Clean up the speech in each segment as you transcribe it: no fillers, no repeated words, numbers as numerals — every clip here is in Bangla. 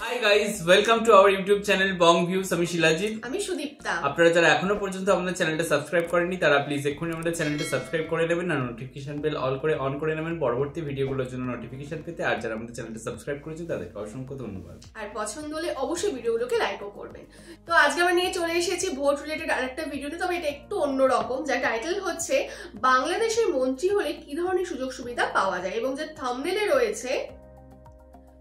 Hi guys, welcome to our YouTube channel Bong views. আমি শিলাজিৎ, আমি সুদীপ্তা। আপনারা যারা এখনো পর্যন্ত আমাদের চ্যানেলটা সাবস্ক্রাইব করেননি তারা প্লিজ এক্ষুনি আমাদের চ্যানেলটা সাবস্ক্রাইব করে নেবেন আর নোটিফিকেশন বেল অন করে নেবেন পরবর্তী ভিডিওগুলোর জন্য নোটিফিকেশন পেতে। আর যারা আমাদের চ্যানেলটা সাবস্ক্রাইব করেছেন তাদেরকে অসংখ্য ধন্যবাদ। আর পছন্দ হলে অবশ্যই ভিডিওগুলোকে লাইকও করবেন। তো আজকে আমরা নিয়ে চলে এসেছি ভোট রিলেটেড আরেকটা ভিডিওতে, তবে এটা একটু অন্যরকম, যার টাইটেল হচ্ছে বাংলাদেশের মন্ত্রী হলে কি ধরনের সুযোগ সুবিধা পাওয়া যায়, এবং যে থাম্বনেলে রয়েছে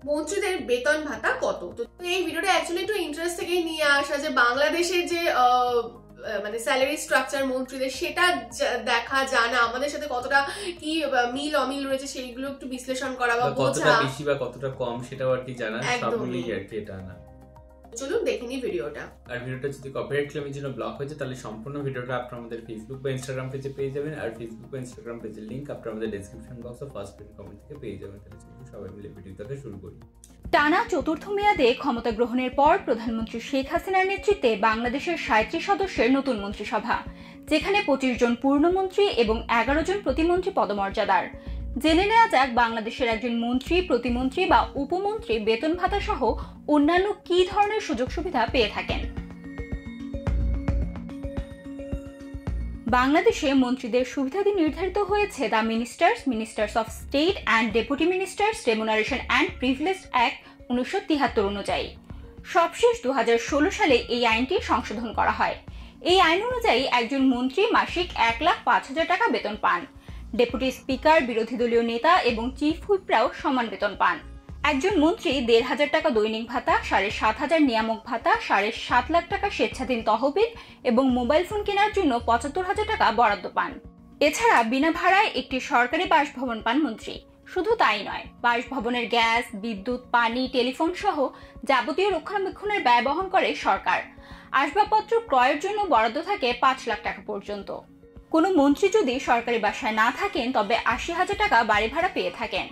মন্ত্রীদের বেতন ভাতা কত। তো এই ভিডিওটা অ্যাকচুয়ালি একটু ইন্টারেস্ট থেকেই নিয়ে আসা, যে বাংলাদেশের যে মানে স্যালারি স্ট্রাকচার মন্ত্রীদের সেটা দেখা, জানা, আমাদের সাথে কতটা কি মিল অমিল রয়েছে সেইগুলো একটু বিশ্লেষণ করা বা বোঝা, কতটা বেশি বা কতটা কম সেটাও আর কি জানা, সব মিলিয়ে আর কি এটা না। চলুন দেখে নিই ভিডিওটা। আর ভিডিওটা যদি কপিরাইট ক্লেমের জন্য ব্লক হয়েছে তাহলে সম্পূর্ণ ভিডিওটা আপনারা আমাদের ফেসবুক বা ইনস্টাগ্রাম পেজে পেয়ে যাবেন। আর ফেসবুক বা ইনস্টাগ্রাম পেজের লিংক আপনারা আমাদের ডেসক্রিপশন বক্স ও ফার্স্ট পিন কমেন্ট থেকে পেয়ে যাবেন। তাহলে চলুন সবাই মিলে ভিডিওটাকে শুরু করি। টানা চতুর্থ মেয়াদে ক্ষমতা গ্রহণের পর প্রধানমন্ত্রী শেখ হাসিনার নেতৃত্বে বাংলাদেশের 37 সদস্যের নতুন মন্ত্রিসভা, যেখানে 25 জন পূর্ণমন্ত্রী এবং 11 জন প্রতিমন্ত্রী পদমর্যাদার। জেনে নেওয়া যাক বাংলাদেশের একজন মন্ত্রী, প্রতিমন্ত্রী বা উপমন্ত্রী বেতন ভাতা সহ অন্যান্য কী ধরনের সুযোগ সুবিধা পেয়ে থাকেন। বাংলাদেশে মন্ত্রীদের সুবিধাদি নির্ধারিত হয়েছে the ministers of state and deputy ministers remuneration and privilege act 1973 অনুযায়ী। সবশেষ 2016 সালে এই আইনটি সংশোধন করা হয়। এই আইন অনুযায়ী একজন মন্ত্রী মাসিক 1,05,000 টাকা বেতন পান। ডেপুটি স্পিকার, বিরোধী দলীয় নেতা এবং চিফ হুইপরাও সমান বেতন পান। একজন মন্ত্রী 1,500 টাকা দৈনিক ভাতা, 7,500 নিয়ামক ভাতা, 7.5 লাখ টাকা স্বেচ্ছাধীন তহবিল এবং মোবাইল ফোন কেনার জন্য 75,000 টাকা বরাদ্দ পান। এছাড়া বিনা ভাড়ায় একটি সরকারি বাসভবন পান মন্ত্রী। শুধু তাই নয়, বাসভবনের গ্যাস, বিদ্যুৎ, পানি, টেলিফোন সহ যাবতীয় রক্ষণাবেক্ষণের ব্যয় বহন করে সরকার। আসবাবপত্র ক্রয়ের জন্য বরাদ্দ থাকে 5 লাখ টাকা পর্যন্ত। কোনো মন্ত্রী যদি সরকারি বাসায় না থাকেন তবে 80,000 টাকা বাড়ি ভাড়া পেয়ে থাকেন।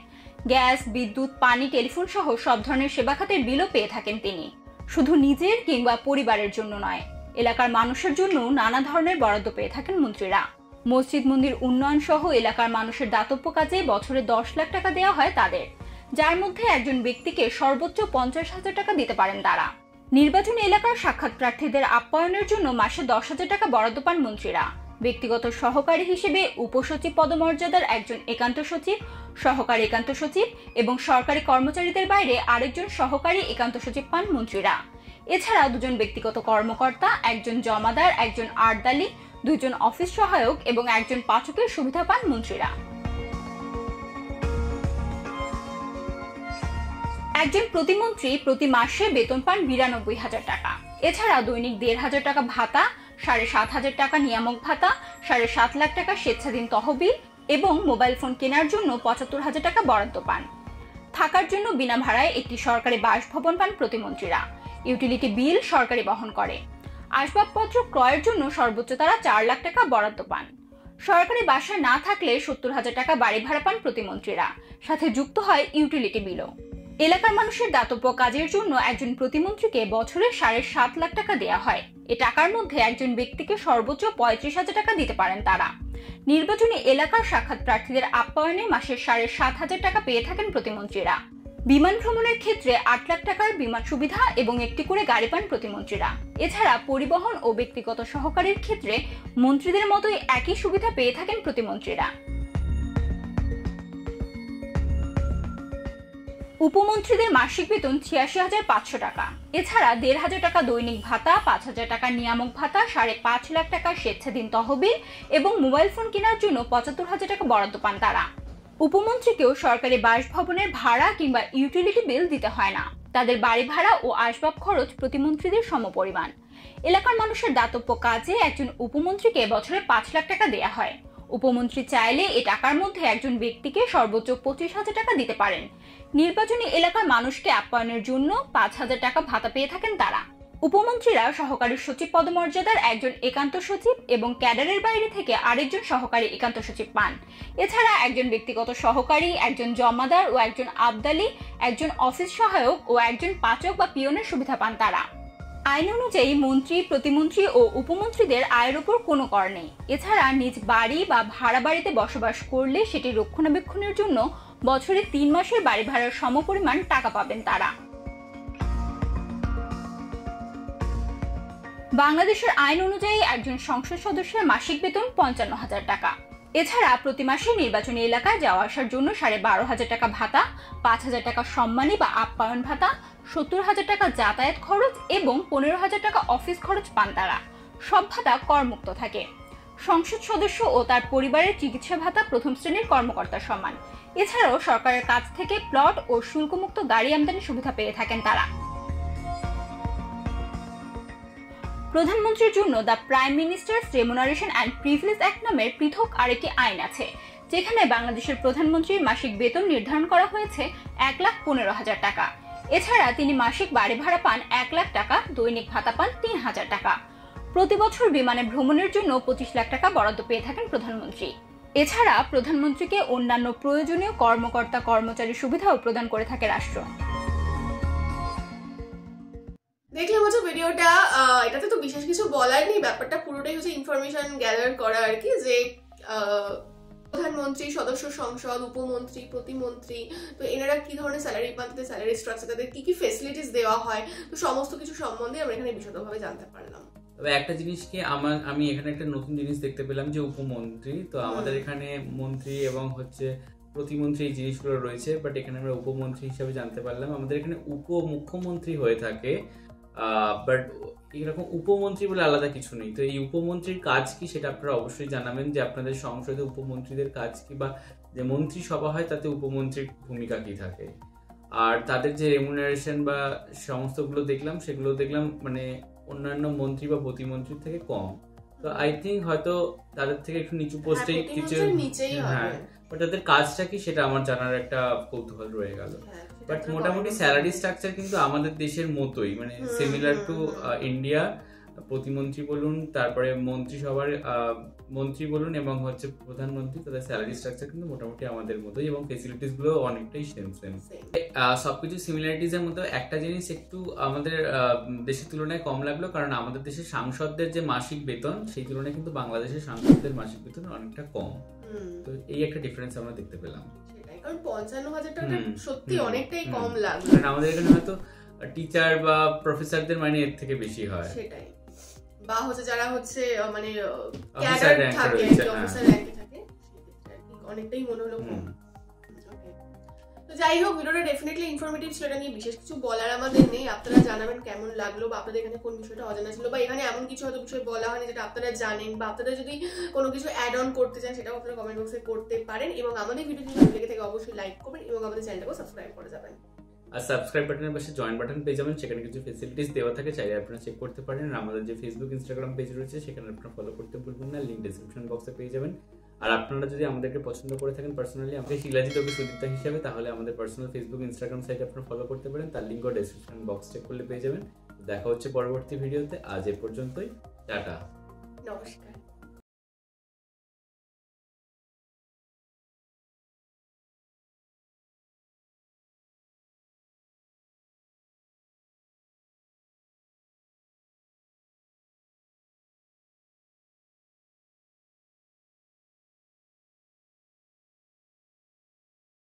গ্যাস, বিদ্যুৎ, পানি, টেলিফোন সহ সব ধরনের সেবা খাতের বিলও পেয়ে থাকেন তিনি। শুধু নিজের কিংবা পরিবারের জন্য নয়, এলাকার মানুষের জন্য নানা ধরনের বরাদ্দ পেয়ে থাকেন মন্ত্রীরা। মসজিদ মন্দির উন্নয়ন সহ এলাকার মানুষের দাতব্য কাজে বছরে 10 লাখ টাকা দেওয়া হয় তাদের, যার মধ্যে একজন ব্যক্তিকে সর্বোচ্চ 50,000 টাকা দিতে পারেন তারা। নির্বাচনী এলাকার সাক্ষাৎ প্রার্থীদের আপ্যায়নের জন্য মাসে 10,000 টাকা বরাদ্দ পান মন্ত্রীরা। ব্যক্তিগত সহকারী হিসেবে উপসচিব পদমর্যাদার একজন একান্ত সচিব, সহকারী একান্ত সচিব এবং সরকারি কর্মচারীদের বাইরে আরেকজন সহকারী একান্ত সচিব পান মন্ত্রীরা। এছাড়া 2 জন ব্যক্তিগত কর্মকর্তা, একজন জমাদার, একজন আর্দালি, 2 জন অফিস সহায়ক এবং একজন পাচকের সুবিধা পান মন্ত্রীরা। একজন প্রতিমন্ত্রী প্রতি মাসে বেতন পান 92,000 টাকা। এছাড়া দৈনিক 1,500 টাকা ভাতা, 7,500 টাকা নিয়ামক ভাতা, 7.5 লাখ টাকা স্বেচ্ছাধীন তহবিল এবং মোবাইল ফোন কেনার জন্য 75,000 টাকা বরাদ্দ পান। থাকার জন্য বিনা ভাড়ায় একটি সরকারি বাসভবন পান প্রতিমন্ত্রীরা। ইউটিলিটি বিল সরকারি বহন করে। আসবাবপত্র ক্রয়ের জন্য সর্বোচ্চ তারা 4 লাখ টাকা বরাদ্দ পান। সরকারি বাসায় না থাকলে 70,000 টাকা বাড়ি ভাড়া পান প্রতিমন্ত্রীরা, সাথে যুক্ত হয় ইউটিলিটি বিলও। এলাকার মানুষের দাতব্য কাজের জন্য একজন প্রতিমন্ত্রীকে বছরে 7.5 লাখ টাকা দেওয়া হয়। এ টাকার মধ্যে একজন ব্যক্তিকে সর্বোচ্চ 35,000 টাকা দিতে পারেন তারা। নির্বাচনী এলাকার সাক্ষাৎ প্রার্থীদের আপ্যায়নে মাসে 7,500 টাকা পেয়ে থাকেন প্রতিমন্ত্রীরা। বিমান ভ্রমণের ক্ষেত্রে 8 লাখ টাকার বিমান সুবিধা এবং একটি করে গাড়ি পান প্রতিমন্ত্রীরা। এছাড়া পরিবহন ও ব্যক্তিগত সহকারীর ক্ষেত্রে মন্ত্রীদের মতোই একই সুবিধা পেয়ে থাকেন প্রতিমন্ত্রীরা। উপমন্ত্রীদের মাসিক বেতন 86,500 টাকা। এছাড়া 1,500 টাকা দৈনিক ভাতা, 5,000 টাকা নিয়ামক ভাতা, 5.5 লাখ টাকা স্বেচ্ছাধীন তহবিল এবং মোবাইল ফোন কেনার জন্য 75,000 টাকা বরাদ্দ পান তারা। উপমন্ত্রীকেও সরকারি বাসভবনের ভাড়া কিংবা ইউটিলিটি বিল দিতে হয় না। তাদের বাড়ি ভাড়া ও আসবাব খরচ প্রতিমন্ত্রীদের সমপরিমাণ। এলাকার মানুষের দাতব্য কাজে একজন উপমন্ত্রীকে বছরে 5 লাখ টাকা দেওয়া হয়। উপমন্ত্রী চাইলে এ টাকার মধ্যে একজন ব্যক্তিকে সর্বোচ্চ 25,000 টাকা দিতে পারেন। নির্বাচনী এলাকার মানুষকে আপ্যায়নের জন্য 5,000 টাকা ভাতা পেয়ে থাকেন তারা। উপমন্ত্রীরা সহকারী সচিব পদমর্যাদার একজন একান্ত সচিব এবং ক্যাডারের বাইরে থেকে আরেকজন সহকারী একান্ত সচিব পান। এছাড়া একজন ব্যক্তিগত সহকারী, একজন জমাদার ও একজন আবদালি, একজন অফিস সহায়ক ও একজন পাচক বা পিয়নের সুবিধা পান তারা। আইন অনুযায়ী মন্ত্রী, প্রতিমন্ত্রী ও উপমন্ত্রীদের আয়ের উপর কোনো কর নেই। এছাড়া নিজ বাড়ি বা ভাড়া বাড়িতে বসবাস করলে সেটি রক্ষণাবেক্ষণের জন্য বছরে 3 মাসের বাড়ি ভাড়ার সমপরিমাণ টাকা পাবেন তারা। বাংলাদেশের আইন অনুযায়ী একজন সংসদ সদস্যের মাসিক বেতন 55,000 টাকা। এছাড়া প্রতি মাসে নির্বাচনী এলাকায় যাওয়া আসার জন্য 12,500 টাকা ভাতা, 5,000 টাকা সম্মানী বা আপ্যায়ন ভাতা, 70,000 টাকা যাতায়াত খরচ এবং 15,000 টাকা অফিস খরচ পান তারা। সব ভাতা করমুক্ত থাকে। সংসদ সদস্য ও তার পরিবারের চিকিৎসা ভাতা প্রথম শ্রেণীর কর্মকর্তার সমান। এছাড়াও সরকারের কাছ থেকে প্লট ও শুল্কমুক্ত গাড়ি আমদানির সুবিধা পেয়ে থাকেন তারা। প্রধানমন্ত্রীর জন্য the prime ministers remuneration and privilege act নামের পৃথক আরেকটি আইন আছে, যেখানে বাংলাদেশের প্রধানমন্ত্রীর মাসিক বেতন নির্ধারণ করা হয়েছে 1,15,000 টাকা। এছাড়া তিনি মাসিক বাড়ি ভাড়া পান 1 লাখ টাকা, দৈনিক ভাতা পান 3,000 টাকা। প্রতি বছর বিমানে ভ্রমণের জন্য 25 লাখ টাকা বরাদ্দ পেয়ে থাকেন প্রধানমন্ত্রী। এছাড়া প্রধানমন্ত্রীকে অন্যান্য প্রয়োজনীয় কর্মকর্তা কর্মচারী সুবিধাও প্রদান করে থাকে রাষ্ট্র। দেখলাম হচ্ছে ভিডিওটা, এটাতে তো বিশেষ কিছু বলার নেই, ব্যাপারটা পুরোটাই হচ্ছে ইনফরমেশন গ্যাদার করা আর কি, যে প্রধানমন্ত্রী, সদস্য সংসদ, উপমন্ত্রী, প্রতিমন্ত্রী, তো এনারা কি ধরনের স্যালারি পান, তাদের স্যালারি স্ট্রাকচার, তাদের কি কি ফেসিলিটিস দেওয়া হয়, তো সমস্ত কিছু সম্বন্ধে আমরা এখানে বিশদভাবে জানতে পারলাম। তবে একটা জিনিস কি আমি এখানে একটা নতুন জিনিস দেখতে পেলাম যে উপমন্ত্রী, তো আমাদের এখানে মন্ত্রী এবং হচ্ছে প্রতিমন্ত্রী এই জিনিসগুলো রয়েছে, বাট এখানে আমরা উপমন্ত্রী হিসাবে জানতে পারলাম। আমাদের এখানে উপমুখ্যমন্ত্রী হয়ে থাকে, বাট এরকম উপমন্ত্রী বলে আলাদা কিছু নেই। তো এই উপমন্ত্রীর কাজ কি সেটা আপনারা অবশ্যই জানাবেন, যে আপনাদের সংসদে উপমন্ত্রীদের কাজ কি, বা যে মন্ত্রিসভা হয় তাতে উপমন্ত্রীর ভূমিকা কি থাকে। আর তাদের যে রেমুনারেশন বা সমস্তগুলো দেখলাম, সেগুলো দেখলাম মানে অন্যান্য মন্ত্রী বা প্রতিমন্ত্রীর থেকে কম। তো আই থিঙ্ক হয়তো তাদের থেকে একটু নিচু পোস্টেই কিছু, হ্যাঁ, বাট তাদের কাজটা কি সেটা আমার জানার একটা কৌতূহল রয়ে গেল। বাট মোটামুটি স্যালারি স্ট্রাকচার কিন্তু আমাদের দেশের মতোই, মানে সিমিলার টু ইন্ডিয়া। প্রতিমন্ত্রী বলুন, তারপরে মন্ত্রিসভার মন্ত্রী বলুন এবং হচ্ছে প্রধানমন্ত্রী, তাদের স্যালারি স্ট্রাকচার কিন্তু মোটামুটি আমাদের মতোই এবং ফেসিলিটিস গুলো অনেকটাই সেম। সবকিছু সিমিলারিটিস এর মধ্যে একটা জিনিস একটু আমাদের দেশের তুলনায় কম লাগলো, কারণ আমাদের দেশের সাংসদদের যে মাসিক বেতন সেই তুলনায় কিন্তু বাংলাদেশের সাংসদদের মাসিক বেতন অনেকটা কম। তো এই একটা ডিফারেন্স আমরা দেখতে পেলাম। কারণ 55,000 টাকা সত্যি অনেকটাই কম লাগলো, কারণ আমাদের এখানে হয়তো টিচার বা প্রফেসরদের মানে এর থেকে বেশি হয়, সেটাই, বা হচ্ছে যারা হচ্ছে মানে ক্যাডার থাকে, অফিসার র্যাঙ্কে থাকে, অনেকটাই মনে হলো কম। তো যাই হোক, ভিডিওটা ডেফিনেটলি ইনফরমেটিভ ছিল, এটা নিয়ে বিশেষ কিছু বলার আমাদের নেই। আপনারা জানাবেন কেমন লাগলো, বা আপনাদের এখানে কোন বিষয়টা অজানা ছিল, বা এখানে এমন কিছু হয়তো বিষয় বলা হয়নি যেটা আপনারা জানেন, বা আপনারা যদি কোনো কিছু অ্যাড অন করতে চান সেটাও আপনারা কমেন্ট বক্সে করতে পারেন। এবং আমাদের ভিডিও যদি ভালো লেগে থাকে অবশ্যই লাইক করবেন এবং আমাদের চ্যানেলটাকে সাবস্ক্রাইব করে যাবেন। আর সাবস্ক্রাইব বাটনের পাশে জয়েন বাটন পেয়ে যাবেন, সেখানে কিছু ফেসিলিটিস দেওয়া থাকে, চাইলে আপনারা চেক করতে পারেন। আর আমাদের যে ফেসবুক ইনস্টাগ্রাম পেজ রয়েছে সেখানে আপনারা ফলো করতে ভুলবেন না, লিঙ্ক ডেসক্রিপশন বক্সে পেয়ে যাবেন। আর আপনারা যদি আমাদেরকে পছন্দ করে থাকেন পার্সোনালি, আমাকে শিলাজিৎ অফিস সুদীপ্তা হিসাবে, তাহলে আমাদের পার্সোনাল ফেসবুক ইনস্টাগ্রাম সাইট আপনারা ফলো করতে পারেন, তার লিঙ্কও ডেসক্রিপশন বক্স চেক করলে পেয়ে যাবেন। দেখা হচ্ছে পরবর্তী ভিডিওতে। আজ এ পর্যন্তই, টাটা, নমস্কার।